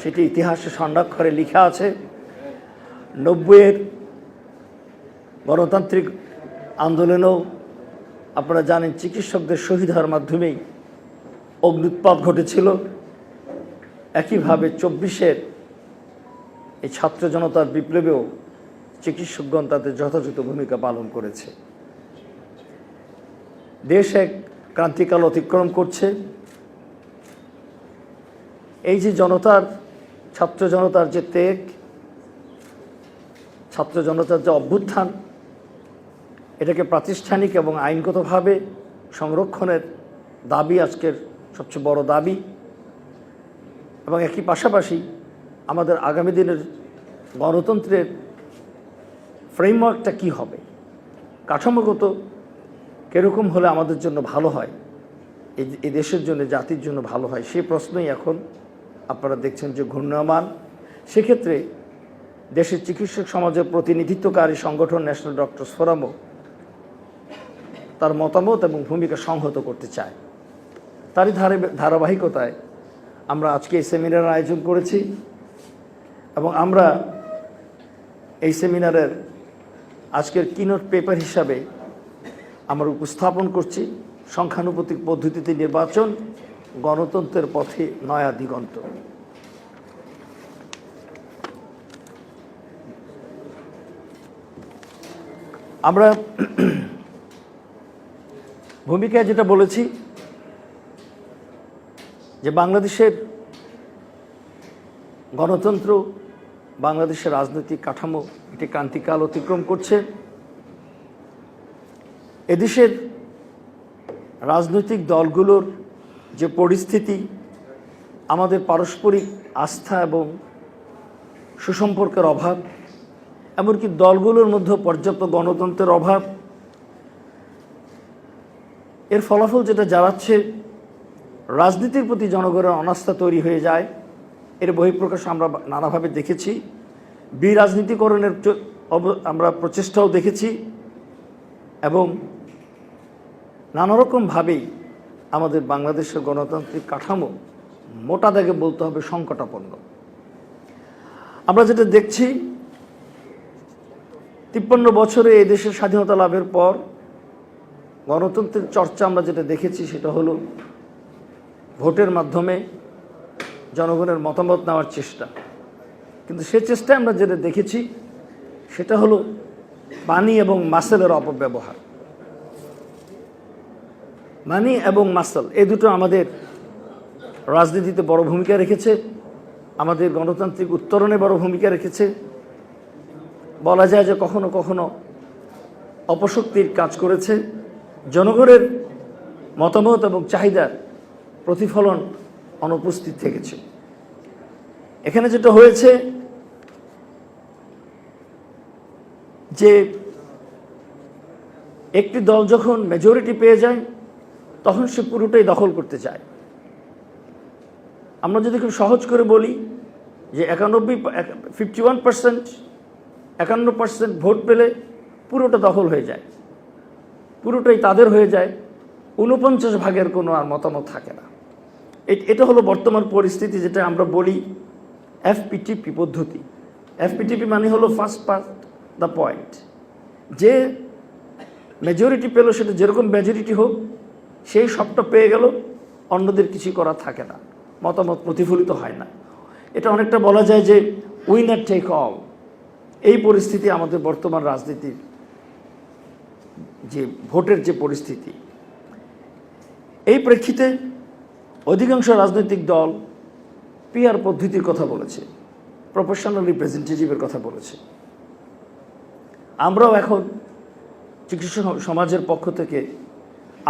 সেটি ইতিহাসে স্বর্ণাক্ষরে লেখা আছে। 90-এর গণতান্ত্রিক আন্দোলনেও আপনারা জানেন চিকিৎসকদের শহীদ হওয়ার মাধ্যমেই অগ্ন্যুৎপাত ঘটেছিল। একইভাবে 24-এর এই ছাত্র জনতার বিপ্লবেও চিকিৎসকগণ তাদের যথাযথ ভূমিকা পালন করেছে। দেশ এক ক্রান্তিকাল অতিক্রম করছে। এই যে ছাত্র জনতার যে ত্যাগ, ছাত্র জনতার যে অভ্যুত্থান, এটাকে প্রাতিষ্ঠানিক এবং আইনগতভাবে সংরক্ষণের দাবি আজকের সবচেয়ে বড় দাবি। এবং একই পাশাপাশি আমাদের আগামী দিনের গণতন্ত্রের ফ্রেমওয়ার্কটা কি হবে, কাঠামোগত কীরকম হলে আমাদের জন্য ভালো হয়, এই দেশের জন্য, জাতির জন্য ভালো হয়, সেই প্রশ্নই এখন আপনারা দেখছেন যে ঘূর্ণয়মান। সেক্ষেত্রে দেশের চিকিৎসক সমাজের প্রতিনিধিত্বকারী সংগঠন ন্যাশনাল ডক্টরস ফোরামও তার মতামত এবং ভূমিকা সংহত করতে চায়। তারই ধারাবাহিকতায় আমরা আজকে এই সেমিনারের আয়োজন করেছি এবং আমরা এই সেমিনারের আজকের কিনোট পেপার হিসাবে আমরা উপস্থাপন করছি সংখ্যানুপাতিক পদ্ধতিতে নির্বাচন, গণতন্ত্রের পথে নয়া দিগন্ত। আমরা ভূমিকায় যেটা বলেছি যে বাংলাদেশের গণতন্ত্র, বাংলাদেশের রাজনৈতিক কাঠামো এটি ক্রান্তিকাল অতিক্রম করছে। এদেশের রাজনৈতিক দলগুলোর যে পরিস্থিতি, আমাদের পারস্পরিক আস্থা এবং সুসম্পর্কের অভাব, এমনকি দলগুলোর মধ্যে পর্যাপ্ত গণতন্ত্রের অভাব, এর ফলাফল যেটা জানাচ্ছে রাজনীতির প্রতি জনগণের অনাস্থা তৈরি হয়ে যায়। এর বহিঃপ্রকাশ আমরা নানাভাবে দেখেছি। বিরাজনীতিকরণের আমরা প্রচেষ্টাও দেখেছি এবং নানারকমভাবেই আমাদের বাংলাদেশের গণতান্ত্রিক কাঠামো মোটা দাগে বলতে হবে সংকটাপন্ন। আমরা যেটা দেখছি 53 বছরে এই দেশের স্বাধীনতা লাভের পর গণতন্ত্রের চর্চা আমরা যেটা দেখেছি সেটা হলো ভোটের মাধ্যমে জনগণের মতামত নেওয়ার চেষ্টা। কিন্তু সে চেষ্টায় আমরা যেটা দেখেছি সেটা হলো মানি এবং মাসেলের অপব্যবহার। মানি এবং মাসল এই দুটো আমাদের রাজনীতিতে বড় ভূমিকা রেখেছে, আমাদের গণতান্ত্রিক উত্তরণে বড় ভূমিকা রেখেছে। বলা যায় যে কখনো কখনো অপশক্তির কাজ করেছে। জনগণের মতামত এবং চাহিদার প্রতিফলন অনুপস্থিত থেকেছে। এখানে যেটা হয়েছে যে একটি দল যখন মেজরিটি পেয়ে যায় তখন সে পুরোটাই দখল করতে চায়। আমরা যদি খুব সহজ করে বলি যে 51% ভোট পেলে পুরোটা দখল হয়ে যায়, পুরোটাই তাদের হয়ে যায়, 49 ভাগের কোনো আর মতামত থাকে না। এটা হলো বর্তমান পরিস্থিতি, যেটা আমরা বলি এফপিটিপি পদ্ধতি। এফপিটিপি মানে হলো ফার্স্ট পাস্ট দ্য পয়েন্ট। যে মেজরিটি পেল সেটা যেরকম মেজরিটি হোক সেই সবটা পেয়ে গেল, অন্যদের কিছু করা থাকে না, মতামত প্রতিফলিত হয় না। এটা অনেকটা বলা যায় যে উইনার টেক অল। এই পরিস্থিতি আমাদের বর্তমান রাজনীতির যে ভোটের যে পরিস্থিতি, এই প্রেক্ষিতে অধিকাংশ রাজনৈতিক দল পিআর পদ্ধতির কথা বলেছে, প্রফেশনাল রিপ্রেজেন্টেটিভের কথা বলেছে। আমরাও এখন চিকিৎসক সমাজের পক্ষ থেকে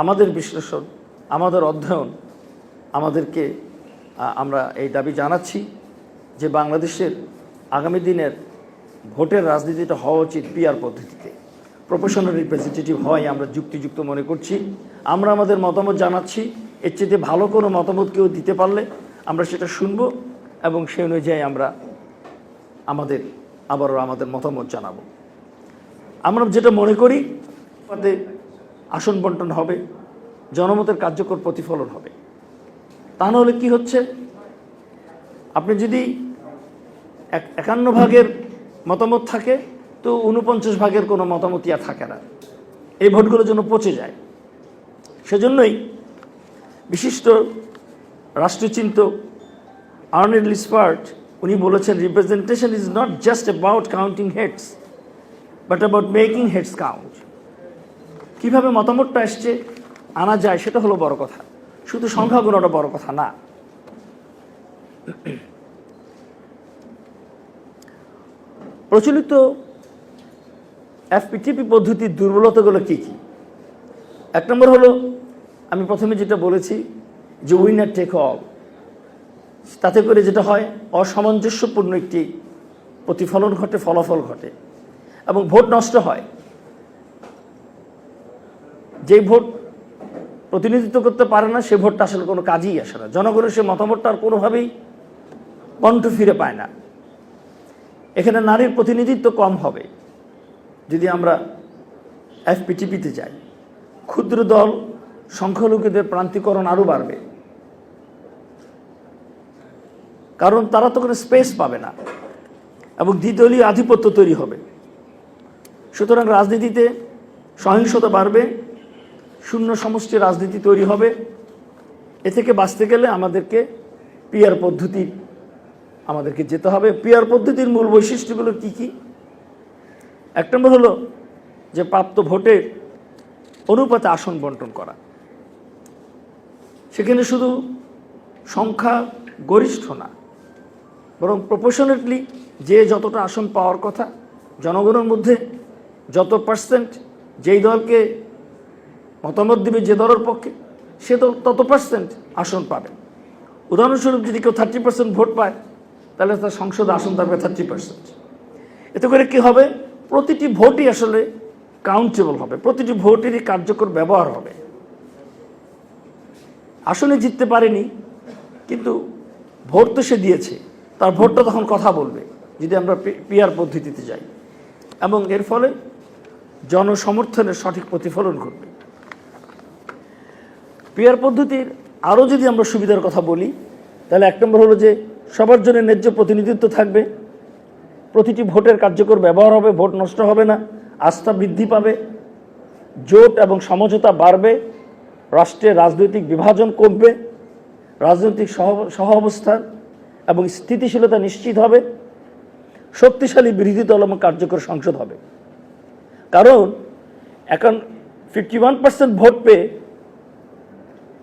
আমাদের বিশ্লেষণ, আমাদের অধ্যয়ন, আমরা এই দাবি জানাচ্ছি যে বাংলাদেশের আগামী দিনের ভোটের রাজনীতিটা হওয়া উচিত পিআর পদ্ধতিতে। প্রফেশনাল রিপ্রেজেন্টেটিভ হয় আমরা যুক্তিযুক্ত মনে করছি। আমরা আমাদের মতামত জানাচ্ছি, এর চেয়ে ভালো কোনো মতামত কেউ দিতে পারলে আমরা সেটা শুনব এবং সে অনুযায়ী আমরা আমাদের মতামত জানাবো। আমরা যেটা মনে করি তাতে আসন বন্টন হবে, জনমতের কার্যকর প্রতিফলন হবে। তা নাহলে কি হচ্ছে, আপনি যদি 51 ভাগের মতামত থাকে তো 49 ভাগের কোনো মতামতই আর থাকে না, এই ভোটগুলোর জন্য পচে যায়। সেজন্যই বিশিষ্ট রাষ্ট্রচিন্তক আর্নেস্ট লিসপার্ট উনি বলেছেন, representation is not just about counting heads but about making heads count. কীভাবে মতামতটা আসছে আনা যায় সেটা হলো বড় কথা, শুধু সংখ্যা গুণটা বড় কথা না। প্রচলিত এফপিটিপি পদ্ধতির দুর্বলতাগুলো কী কী? 1 নম্বর হলো, আমি প্রথমে যেটা বলেছি যে উইনার টেক অল। তাতে করে যেটা হয়, অসামঞ্জস্যপূর্ণ একটি প্রতিফলন ঘটে, ফলাফল ঘটে এবং ভোট নষ্ট হয়। যেই ভোট প্রতিনিধিত্ব করতে পারে না সে ভোটটা আসলে কোনো কাজেই আসে না, জনগণের সে মতামতটা আর কোনোভাবেই কণ্ঠ ফিরে পায় না। এখানে নারীর প্রতিনিধিত্ব কম হবে যদি আমরা এফপিটিপিতে যাই। ক্ষুদ্র দল, সংখ্যালঘুদের প্রান্তিকরণ আরও বাড়বে, কারণ তারা তো কোনো স্পেস পাবে না এবং দ্বিদলীয় আধিপত্য তৈরি হবে। সুতরাং রাজনীতিতে সহিংসতা বাড়বে, শূন্য সমষ্টি রাজনীতি তৈরি হবে। এ থেকে বাঁচতে গেলে আমাদেরকে পিআর পদ্ধতি আমাদেরকে যেতে হবে। পিআর পদ্ধতির মূল বৈশিষ্ট্যগুলো কি কি? 1 নম্বর হলো যে প্রাপ্ত ভোটের অনুপাতে আসন বন্টন করা। সেখানে শুধু সংখ্যা গরিষ্ঠ না, বরং প্রপোর্শনেটলি যে যতটা আসন পাওয়ার কথা, জনগণের মধ্যে যত পার্সেন্ট যেই দলকে মতামত দেবে যে দলের পক্ষে, সে তো তত পার্সেন্ট আসন পাবে। উদাহরণস্বরূপ যদি কেউ 30% ভোট পায় তাহলে তার সংসদে আসন থাকবে 30%। এতে করে কি হবে? প্রতিটি ভোটই আসলে কাউন্টেবল হবে, প্রতিটি ভোটেরই কার্যকর ব্যবহার হবে। আসনে জিততে পারেনি কিন্তু ভোট তো সে দিয়েছে, তার ভোটটা তখন কথা বলবে যদি আমরা পিআর পদ্ধতিতে যাই, এবং এর ফলে জনসমর্থনের সঠিক প্রতিফলন ঘটবে। পিআর পদ্ধতির আরও যদি আমরা সুবিধার কথা বলি তাহলে 1 নম্বর হলো যে সবার জন্য ন্যায্য প্রতিনিধিত্ব থাকবে, প্রতিটি ভোটের কার্যকর ব্যবহার হবে, ভোট নষ্ট হবে না, আস্থা বৃদ্ধি পাবে, জোট এবং সমঝোতা বাড়বে, রাষ্ট্রের রাজনৈতিক বিভাজন কমবে, রাজনৈতিক সহ অবস্থান এবং স্থিতিশীলতা নিশ্চিত হবে, শক্তিশালী বিরোধী দল এবং কার্যকর সংসদ হবে। কারণ এখন 51% ভোট পেয়ে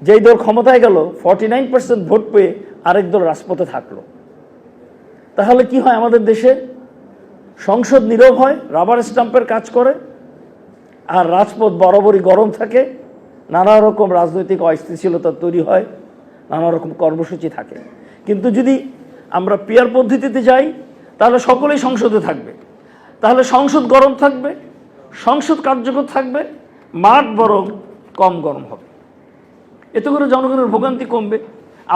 যেই দল ক্ষমতায় গেল, 49% ভোট পেয়ে আরেক দল রাজপথে থাকলো। তাহলে কি হয়? আমাদের দেশে সংসদ নীরব হয়, রাবার স্টাম্পের কাজ করে, আর রাজপথ বরাবরই গরম থাকে, নানা রকম রাজনৈতিক অস্থিতিশীলতা তৈরি হয়, নানা রকম কর্মসূচি থাকে। কিন্তু যদি আমরা পিআর পদ্ধতিতে যাই তাহলে সকলেই সংসদে থাকবে, তাহলে সংসদ গরম থাকবে, সংসদ কার্যকর থাকবে, মাঠ বরং কম গরম হবে। এতে করে জনগণের ভোগান্তি কমবে,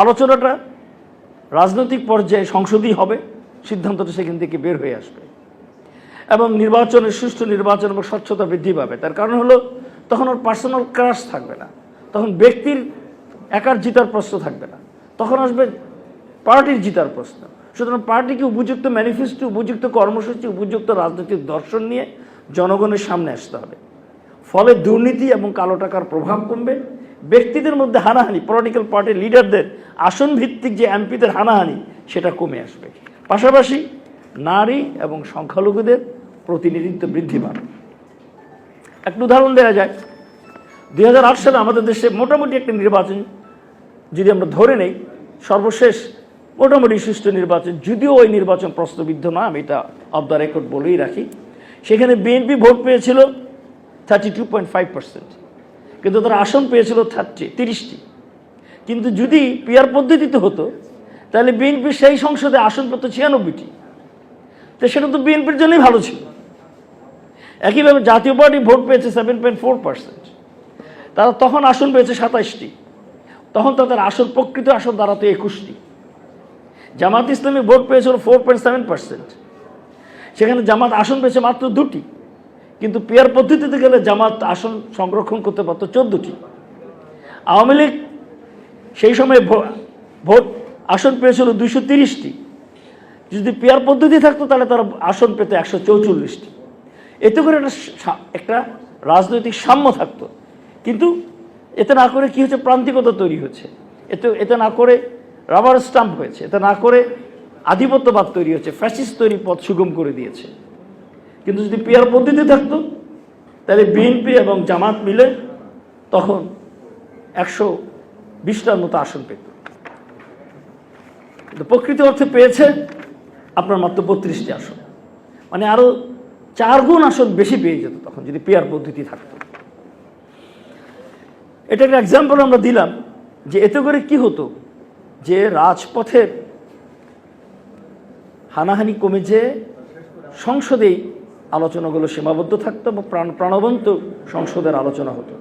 আলোচনাটা রাজনৈতিক পর্যায়ে সংসদই হবে, সিদ্ধান্তটা সেখান থেকে বের হয়ে আসবে, এবং নির্বাচনের সুষ্ঠু নির্বাচন এবং স্বচ্ছতা বৃদ্ধি পাবে। তার কারণ হলো তখন আর পার্সোনাল ক্রাশ থাকবে না, তখন ব্যক্তির একার জিতার প্রশ্ন থাকবে না, তখন আসবে পার্টির জিতার প্রশ্ন। সুতরাং পার্টিকে উপযুক্ত ম্যানিফেস্টো, উপযুক্ত কর্মসূচি, উপযুক্ত রাজনৈতিক দর্শন নিয়ে জনগণের সামনে আসতে হবে। ফলে দুর্নীতি এবং কালো টাকার প্রভাব কমবে, ব্যক্তিদের মধ্যে হানাহানি, পলিটিক্যাল পার্টির লিডারদের আসন ভিত্তিক যে এমপিদের হানাহানি সেটা কমে আসবে। পাশাপাশি নারী এবং সংখ্যালঘুদের প্রতিনিধিত্ব বৃদ্ধি পাবে। একটা উদাহরণ দেওয়া যায়, 2008 সালে আমাদের দেশে মোটামুটি একটা নির্বাচন যদি আমরা ধরে নেই, সর্বশেষ মোটামুটি সুষ্ঠু নির্বাচন, যদিও ওই নির্বাচন প্রশ্নবিদ্ধ না, আমি এটা অফ দ্য রেকর্ড বলেই রাখি, সেখানে বিএনপি ভোট পেয়েছিল 32.5%, কিন্তু তারা আসন পেয়েছিল 30টি। কিন্তু যদি পিআর পদ্ধতিতে হতো তাহলে বিএনপি সেই সংসদে আসন পেত 96টি, তো সেটা তো বিএনপির জন্যই ভালো ছিল। একইভাবে জাতীয় পার্টি ভোট পেয়েছে 7.4%, তারা তখন আসন পেয়েছে 27টি, তখন তাদের আসন প্রকৃত আসন দাঁড়াতো 21টি। জামাত ইসলামী ভোট পেয়েছিল 4.7%, সেখানে জামাত আসন পেয়েছে মাত্র 2টি, কিন্তু পিআর পদ্ধতিতে গেলে জামাত আসন সংরক্ষণ করতে পারত 14টি। আওয়ামী লীগ সেই সময় ভোট আসন পেয়েছিল 230টি। যদি পিয়ার পদ্ধতি থাকতো তাহলে তারা আসন পেত 144টি। এতে করে একটা রাজনৈতিক সাম্য থাকতো। কিন্তু এতে না করে কি হচ্ছে, প্রান্তিকতা তৈরি হচ্ছে। এতে না করে রাবার স্টাম্প হয়েছে, এতে না করে আধিপত্যবাদ তৈরি হচ্ছে, ফ্যাসিস্ট তৈরি পথ সুগম করে দিয়েছে। কিন্তু যদি পিয়ার পদ্ধতি থাকতো তাহলে বিএনপি এবং জামাত মিলে তখন 120টার মতো আসন পেত। প্রকৃত অর্থে পেয়েছে আপনার মাত্র 32টি আসন, মানে আরো 4 গুণ আসন বেশি পেয়ে যেত তখন যদি পিয়ার পদ্ধতি থাকতো। এটা একটা এক্সাম্পল আমরা দিলাম যে এতে করে কি হতো, যে রাজপথের হানাহানি কমে যেয়ে সংসদেই আলোচনাগুলো সীমাবদ্ধ থাকতো এবং প্রাণবন্ত সংসদের আলোচনা হতো।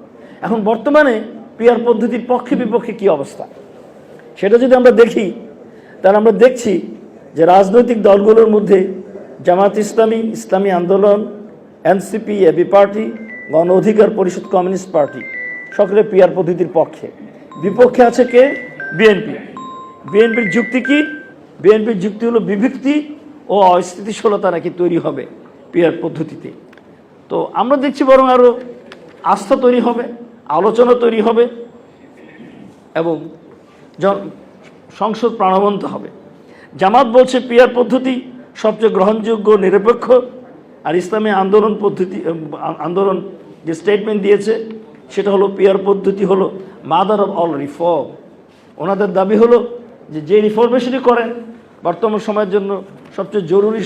এখন বর্তমানে পিয়ার পদ্ধতির পক্ষে বিপক্ষে কি অবস্থা সেটা যদি আমরা দেখি, তাহলে আমরা দেখছি যে রাজনৈতিক দলগুলোর মধ্যে জামাত ইসলামী, ইসলামী আন্দোলন, এনসিপি, এবি পার্টি, গণ অধিকার পরিষদ, কমিউনিস্ট পার্টি সকলে পিয়ার পদ্ধতির পক্ষে। বিপক্ষে আছে কে? বিএনপি। বিএনপির যুক্তি কি? বিএনপির যুক্তি হলো বিভক্তি ও অস্থিতিশীলতা নাকি তৈরি হবে পিয়ার পদ্ধতিতে। তো আমরা দেখছি বরং আরও আস্থা তৈরি হবে, আলোচনা তৈরি হবে এবং সংসদ প্রাণবন্ত হবে। জামাত বলছে পিয়ার পদ্ধতি সবচেয়ে গ্রহণযোগ্য, নিরপেক্ষ। আর ইসলামী আন্দোলন যে স্টেটমেন্ট দিয়েছে সেটা হলো পিয়ার পদ্ধতি হলো মাদার অফ অল রিফর্ম। ওনাদের দাবি হলো যে রিফর্মেশনই করেন বর্তমান সময়ের জন্য সবচেয়ে জরুরি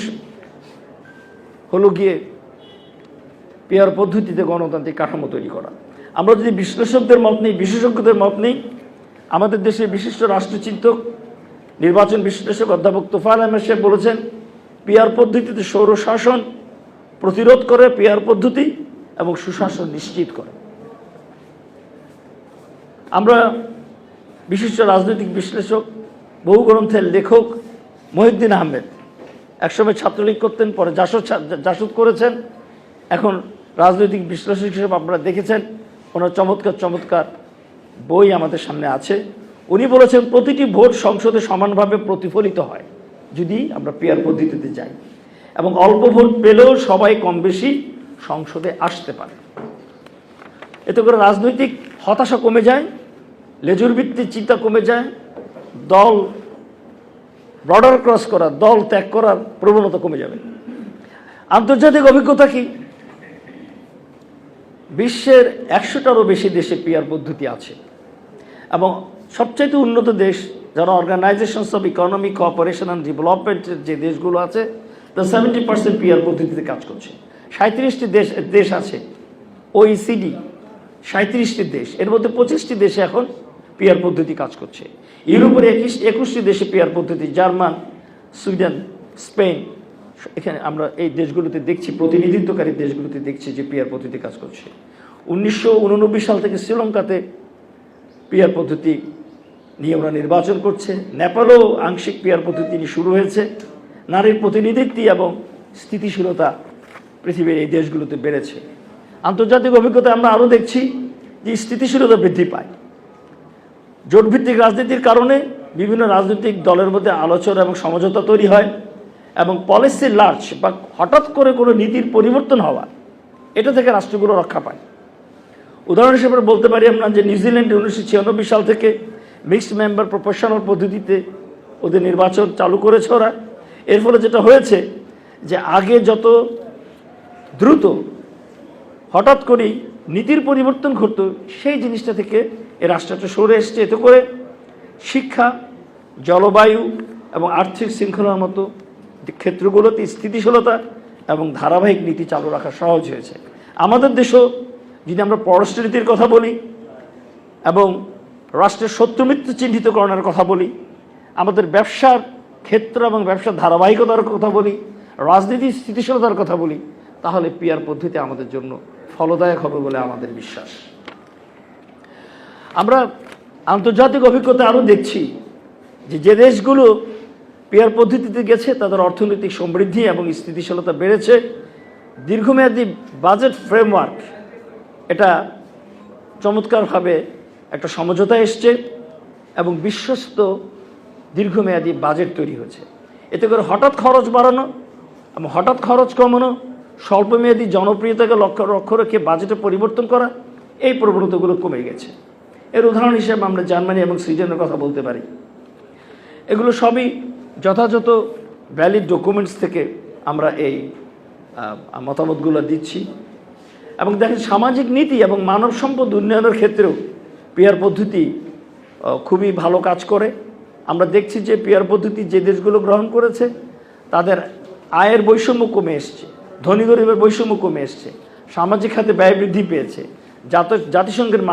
হলো গিয়ে পিয়ার পদ্ধতিতে গণতান্ত্রিক কাঠামো তৈরি করা। আমরা যদি বিশ্লেষকদের মত নেই, বিশেষজ্ঞদের মত নেই, আমাদের দেশের বিশিষ্ট রাষ্ট্রচিন্তক, নির্বাচন বিশ্লেষক অধ্যাপক তোফায়েল আহমেদ সাহেব বলেছেন পিয়ার পদ্ধতিতে স্বৈরশাসন প্রতিরোধ করে পিয়ার পদ্ধতি এবং সুশাসন নিশ্চিত করে। আমরা বিশিষ্ট রাজনৈতিক বিশ্লেষক, বহু গ্রন্থের লেখক মহিউদ্দিন আহমেদ একসময় ছাত্রলীগ করতেন, পরে জাসদ করেছেন, এখন রাজনৈতিক বিশ্লেষক হিসেবে আপনারা দেখেছেন ওনার চমৎকার বই আমাদের সামনে আছে। উনি বলেছেন প্রতিটি ভোট সংসদে সমানভাবে প্রতিফলিত হয় যদি আমরা পিয়ার পদ্ধতিতে যাই, এবং অল্প ভোট পেলেও সবাই কম বেশি সংসদে আসতে পারে। এতে করে রাজনৈতিক হতাশা কমে যায়, লেজুর ভিত্তিক চিন্তা কমে যায়, দল বর্ডার ক্রস করা, দল ত্যাগ করার প্রবণতা কমে যাবে। আন্তর্জাতিক অভিজ্ঞতা কি? বিশ্বের 100টারও বেশি দেশে পিয়ার পদ্ধতি আছে এবং সবচাইতে উন্নত দেশ যারা organisations of economic cooperation and ডেভেলপমেন্টের যে দেশগুলো আছে তা 70% পিয়ার পদ্ধতিতে কাজ করছে। 37টি দেশ আছে OECD, 37টি দেশ, এর মধ্যে 25টি দেশে এখন পিয়ার পদ্ধতি কাজ করছে। ইউরোপের 21টি দেশে পিয়ার পদ্ধতি, জার্মান, সুইডেন, স্পেন, এখানে আমরা এই দেশগুলোতে দেখছি, প্রতিনিধিত্বকারী দেশগুলোতে দেখছি যে পিয়ার পদ্ধতি কাজ করছে। 1989 সাল থেকে শ্রীলঙ্কাতে পিয়ার পদ্ধতি নিয়ে ওরা নির্বাচন করছে। নেপালও আংশিক পিয়ার পদ্ধতি নিয়ে শুরু হয়েছে। নারীর প্রতিনিধিত্ব এবং স্থিতিশীলতা পৃথিবীর এই দেশগুলোতে বেড়েছে। আন্তর্জাতিক অভিজ্ঞতা আমরা আরও দেখছি যে স্থিতিশীলতা বৃদ্ধি পায়। জোটভিত্তিক রাজনীতির কারণে বিভিন্ন রাজনৈতিক দলের মধ্যে আলোচনা এবং সমঝোতা তৈরি হয় এবং পলিসি লার্জ বা হঠাৎ করে কোনো নীতির পরিবর্তন হওয়া, এটা থেকে রাষ্ট্রগুলো রক্ষা পায়। উদাহরণ হিসেবে বলতে পারি আমরা যে নিউজিল্যান্ডে 1996 সাল থেকে মিক্সড মেম্বার প্রপোর্শনাল পদ্ধতিতে ওদের নির্বাচন চালু করেছে ওরা। এর ফলে যেটা হয়েছে যে আগে যত দ্রুত হঠাৎ করেই নীতির পরিবর্তন ঘটতো, সেই জিনিসটা থেকে এই রাষ্ট্রটা সরে এসছে। এতে করে শিক্ষা, জলবায়ু এবং আর্থিক শৃঙ্খলার মতো ক্ষেত্রগুলোতে স্থিতিশীলতা এবং ধারাবাহিক নীতি চালু রাখা সহজ হয়েছে। আমাদের দেশও যদি আমরা পররাষ্ট্রনীতির কথা বলি এবং রাষ্ট্রের শত্রুমিত্র চিহ্নিতকরণের কথা বলি, আমাদের ব্যবসার ক্ষেত্র এবং ব্যবসার ধারাবাহিকতার কথা বলি, রাজনীতির স্থিতিশীলতার কথা বলি, তাহলে পিয়ার পদ্ধতি আমাদের জন্য ফলদায়ক হবে বলে আমাদের বিশ্বাস। আমরা আন্তর্জাতিক অভিজ্ঞতা আরও দেখছি যে দেশগুলো পিয়ার পদ্ধতিতে গেছে তাদের অর্থনৈতিক সমৃদ্ধি এবং স্থিতিশীলতা বেড়েছে। দীর্ঘমেয়াদী বাজেট ফ্রেমওয়ার্ক এটা চমৎকারভাবে একটা সমঝোতা এসছে এবং বিশ্বস্ত দীর্ঘমেয়াদী বাজেট তৈরি হয়েছে। এতে করে হঠাৎ খরচ বাড়ানো এবং হঠাৎ খরচ কমানো, স্বল্পমেয়াদী জনপ্রিয়তাকে লক্ষ্য রেখে বাজেটে পরিবর্তন করা, এই প্রবণতাগুলো কমে গেছে। এর উদাহরণ হিসেবে আমরা জার্মানি এবং সুইডেনের কথা বলতে পারি। এগুলো সবই যথাযথ ভ্যালিড ডকুমেন্টস থেকে আমরা এই মতামতগুলো দিচ্ছি। এবং দেখেন, সামাজিক নীতি এবং মানব সম্পদ উন্নয়নের ক্ষেত্রেও পিআর পদ্ধতি খুবই ভালো কাজ করে। আমরা দেখছি যে পিআর পদ্ধতি যে দেশগুলো গ্রহণ করেছে তাদের আয়ের বৈষম্য কমে এসছে, ধনী গরিবের বৈষম্য কমে এসছে, সামাজিক খাতে ব্যয় বৃদ্ধি পেয়েছে। জাতিসংঘের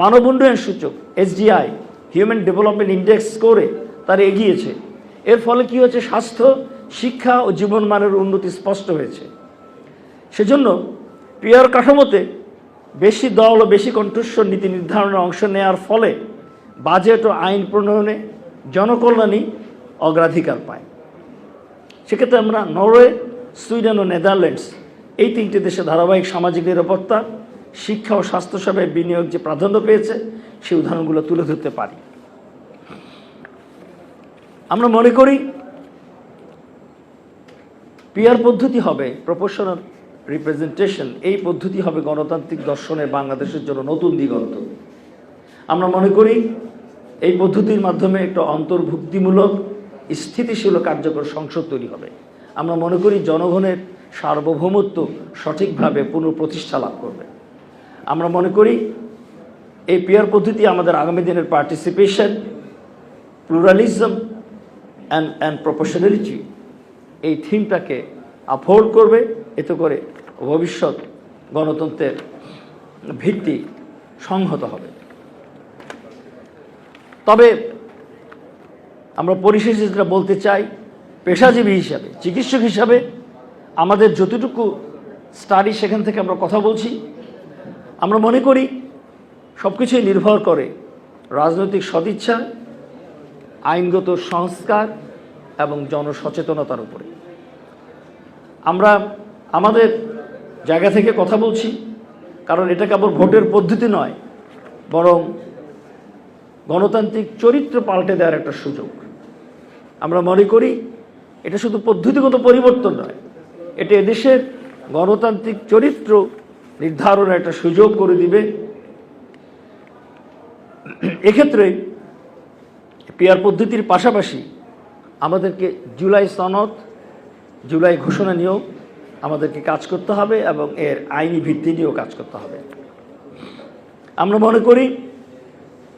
মানব উন্নয়ন সূচক SDI, হিউম্যান ডেভেলপমেন্ট ইন্ডেক্স স্কোরে তারা এগিয়েছে। এর ফলে কী হয়েছে? স্বাস্থ্য, শিক্ষা ও জীবনমানের উন্নতি স্পষ্ট হয়েছে। সেজন্য পিআর কাঠামোতে বেশি দল ও বেশি কণ্ঠস্বর নীতি নির্ধারণে অংশ নেওয়ার ফলে বাজেট ও আইন প্রণয়নে জনকল্যাণই অগ্রাধিকার পায়। সেক্ষেত্রে আমরা নরওয়ে, সুইডেন ও নেদারল্যান্ডস এই তিনটি দেশে ধারাবাহিক সামাজিক নিরাপত্তা, শিক্ষা ও স্বাস্থ্যসেবায় বিনিয়োগ যে প্রাধান্য পেয়েছে সেই উদাহরণগুলো তুলে ধরতে পারি। আমরা মনে করি পিআর পদ্ধতি হবে প্রপোর্শনাল রিপ্রেজেন্টেশন, এই পদ্ধতি হবে গণতান্ত্রিক দর্শনে বাংলাদেশের জন্য নতুন দিগন্ত। আমরা মনে করি এই পদ্ধতির মাধ্যমে একটা অন্তর্ভুক্তিমূলক, স্থিতিশীল কার্যকর সংসদ তৈরি হবে। আমরা মনে করি জনগণের সার্বভৌমত্ব সঠিকভাবে পুনঃপ্রতিষ্ঠা লাভ করবে। আমরা মনে করি এই পিআর পদ্ধতি আমাদের আগামী দিনের পার্টিসিপেশন, প্লুরালিজম অ্যান্ড প্রপোর্শনালিটি এই থিমটাকে আপহোল্ড করবে। এতে করে ভবিষ্যৎ গণতন্ত্রের ভিত্তি সংহত হবে। তবে আমরা পরিশেষে যেটা বলতে চাই, পেশাজীবী হিসাবে, চিকিৎসক হিসাবে আমাদের যতটুকু স্টাডি সেখান থেকে আমরা কথা বলছি, আমরা মনে করি সব কিছুই নির্ভর করে রাজনৈতিক সদিচ্ছা, আইনগত সংস্কার এবং জনসচেতনতার উপরে। আমরা আমাদের জায়গা থেকে কথা বলছি, কারণ এটা কেবল ভোটের পদ্ধতি নয়, বরং গণতান্ত্রিক চরিত্র পাল্টে দেওয়ার একটা সুযোগ। আমরা মনে করি এটা শুধু পদ্ধতিগত পরিবর্তন নয়, এটা এদেশের গণতান্ত্রিক চরিত্র নির্ধারণের একটা সুযোগ করে দিবে। এক্ষেত্রে পিআর পদ্ধতির পাশাপাশি আমাদেরকে জুলাই সনদ, জুলাই ঘোষণা নিয়েও আমাদেরকে কাজ করতে হবে এবং এর আইনি ভিত্তি নিয়েও কাজ করতে হবে। আমরা মনে করি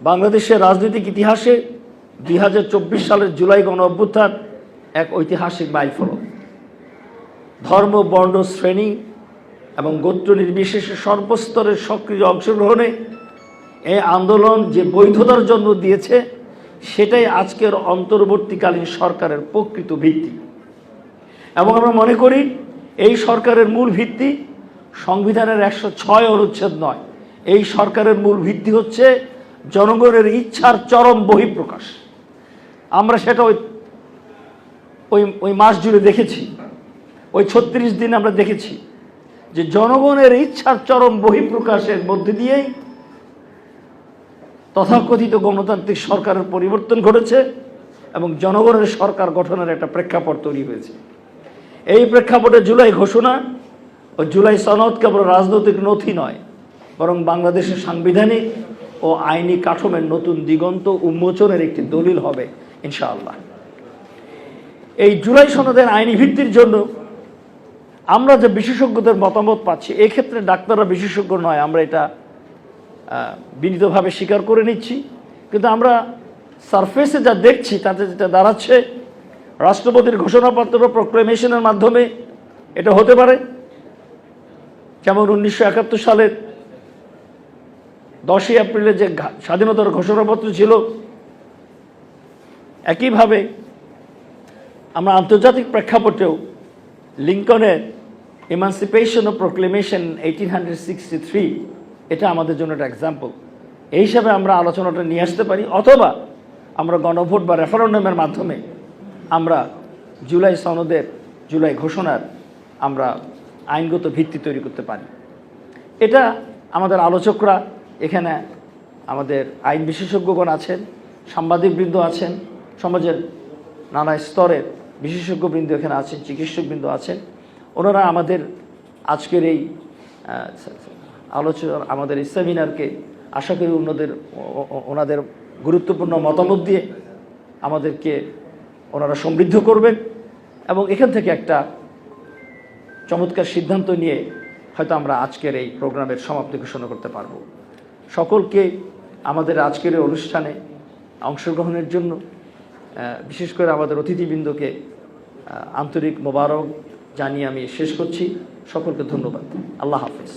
বাংলাদেশের রাজনৈতিক ইতিহাসে 2024 সালের জুলাই গণ অভ্যুত্থান এক ঐতিহাসিক মাইলফলক। ধর্ম, বর্ণ, শ্রেণী এবং গোত্র নির্বিশেষে সর্বস্তরের সক্রিয় অংশগ্রহণে এই আন্দোলন যে বৈধতার জন্ম দিয়েছে, সেটাই আজকের অন্তর্বর্তীকালীন সরকারের প্রকৃত ভিত্তি। এবং আমরা মনে করি এই সরকারের মূল ভিত্তি সংবিধানের 106 অনুচ্ছেদ নয়, এই সরকারের মূল ভিত্তি হচ্ছে জনগণের ইচ্ছার চরম বহিঃপ্রকাশ। আমরা সেটা ওই মাস জুড়ে দেখেছি, ওই 36 দিন আমরা দেখেছি যে জনগণের ইচ্ছার চরম বহিঃপ্রকাশের মধ্যে দিয়েই তথাকথিত গণতান্ত্রিক সরকারের পরিবর্তন ঘটেছে এবং জনগণের সরকার গঠনের একটা প্রেক্ষাপট তৈরি হয়েছে। এই প্রেক্ষাপটে জুলাই ঘোষণা ও জুলাই সনদ কেবল রাজনৈতিক নথি নয়, বরং বাংলাদেশের সাংবিধানিক ও আইনি কাঠামোর নতুন দিগন্ত উন্মোচনের একটি দলিল হবে ইনশাআল্লাহ। এই জুলাই সনদের আইনি ভিত্তির জন্য আমরা যে বিশেষজ্ঞদের মতামত পাচ্ছি, এক্ষেত্রে ডাক্তাররা বিশেষজ্ঞ নয়, আমরা এটা বিনীতভাবে স্বীকার করে নিচ্ছি। কিন্তু আমরা সারফেসে যা দেখছি তাতে যেটা দাঁড়াচ্ছে, রাষ্ট্রপতির ঘোষণাপত্র প্রক্লেমেশনের মাধ্যমে এটা হতে পারে। যেমন 1971 সালের 10ই এপ্রিলে যে স্বাধীনতার ঘোষণাপত্র ছিল, একইভাবে আমরা আন্তর্জাতিক প্রেক্ষাপটেও লিঙ্কনের ইমানসিপেশন ও প্রক্লেমেশন 1863 এটা আমাদের জন্য একটা এক্সাম্পল। এই হিসাবে আমরা আলোচনাটা নিয়ে আসতে পারি, অথবা আমরা গণভোট বা রেফারেন্ডামের মাধ্যমে আমরা জুলাই সনদের, জুলাই ঘোষণার আমরা আইনগত ভিত্তি তৈরি করতে পারি। এটা আমাদের আলোচকরা, এখানে আমাদের আইন বিশেষজ্ঞগণ আছেন, সাংবাদিকবৃন্দ আছেন, সমাজের নানা স্তরের বিশেষজ্ঞবৃন্দ এখানে আছেন, চিকিৎসকবৃন্দ আছেন। ওনারা আমাদের আজকের এই আলোচনা, আমাদের এই সেমিনারকে আশা করি ওনাদের গুরুত্বপূর্ণ মতামত দিয়ে আমাদেরকে ওনারা সমৃদ্ধ করবেন এবং এখান থেকে একটা চমৎকার সিদ্ধান্ত নিয়ে হয়তো আমরা আজকের এই প্রোগ্রামের সমাপ্তি ঘোষণা করতে পারব। সকলকে আমাদের আজকের এই অনুষ্ঠানে অংশগ্রহণের জন্য, বিশেষ করে আমাদের অতিথিবৃন্দকে আন্তরিক মোবারক জানিয়ে আমি শেষ করছি। সকলকে ধন্যবাদ। আল্লাহ হাফেজ।